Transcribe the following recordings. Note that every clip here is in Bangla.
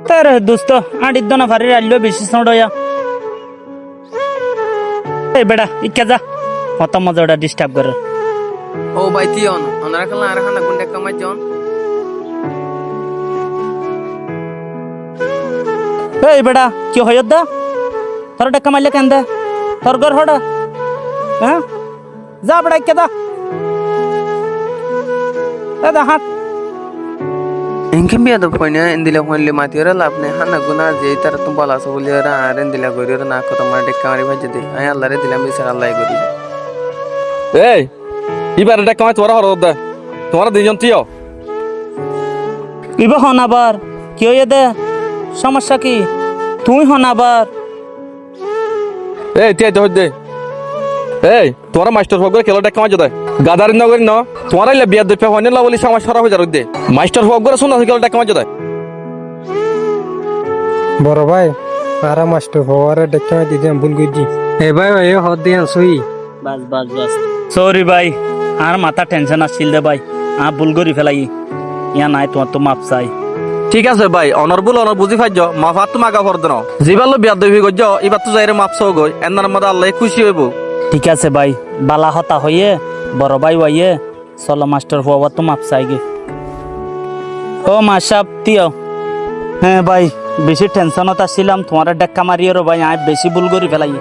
তার দোস্ত আড়িদ্দ না ফারি রাখলেও বেশি সড়য়া এই বেড়া ইকা যা কত মজা ওটা ডিস্টার্ব করে ও ভাই tion ওনারা কালা আর খানা গুন্ডে কামাই জন এই বেড়া কি হয় দা তোর টাকা মারলে কেন দা তোর ঘর হড়া হ্যাঁ যা বেড়া ইকা দা দাদা হাত इनके भी अदब कोई नहीं इंदिला कोई ले माती और लापने हाँ ना गुना जे इतर तुम बाला से बोलिए रहा आरे इंदिला कोई और ना को तुम्हारे टेक्का मारी भाई जदे आया अल्लाह रे दिला में सर अल्लाह ही करी এই এবার এটা কামাই তোরা হরদ দে তোরা দুইজন তিও ইবা হন আবার কি হয়ে দে সমস্যা কি তুই হন আবার এই তে দে দে এই তোরা মাস্টার ফগর খেলাটা কামাই জদে গাদার নগর ন তোরা লে বিয়া দে হনে লা বলি সমস্যা হয়ে যার দে মাস্টার ফগর শুন খেলাটা কামাই জদে বড় ভাই আরা মাস্টার হওয়ার ডেকে দিদি ভুল গইজি এ ভাই এ হদ দিয়ে আসুই বাস বাস বাস সরি ভাই আর মাথা টেনশন আসছিল দে ভাই ভুল করি ফেলাই ইয়া নাই তোমার তো মাপ চাই ঠিক আছে ভাই অনরবুল অনর বুঝি ফাইজ মাফাত তো মাগা ফর দেন জিবাল বিয়া দে গজ এবার তো যাইরে মাপ সও গই এনার মধ্যে আল্লাহ খুশি হইব ঠিক আছে ভাই বালা হতা হইয়ে বড় ভাই ওয়াইয়ে চলো মাস্টার হওয়া তো মাপ চাই গে ও মাসাব তিও হ্যাঁ ভাই বেশি টেনশনত আসছিলাম তোমার ডেক্কা মারিও ভাই আয় বেশি ভুল করি ফেলাই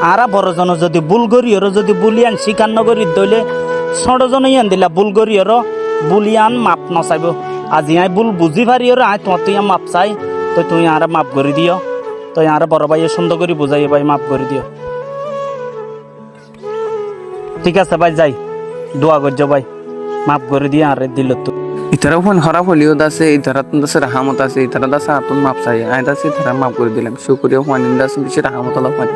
আরা বড়জন যদি ভুল করিও যদি বুলিয়ান স্বীকার নগরি দইলে ষড়জন ইয়ান দিলা ভুল করিও বুলিয়ান মাপ নচাইব আজি আয় ভুল বুঝি পারিও আয় তোমার তুই মাপ চাই তো তুই আর মাপ করে দিও তুই আর বড় ভাই সুন্দর করে বুঝাই ভাই মাপ করে দিও ঠিক আছে ভাই যাই দোয়া করছো ভাই মাপ করে দিয়ে আর দিল তো इतर फोन हरा फोलियो दासे इतर तुम दासे रहमत आसे इतर दासे आतुन माप साय आय दासे इतर माप कर दिलाम शुक्रिया फोन दासे बिशे रहमत अल्लाह फोन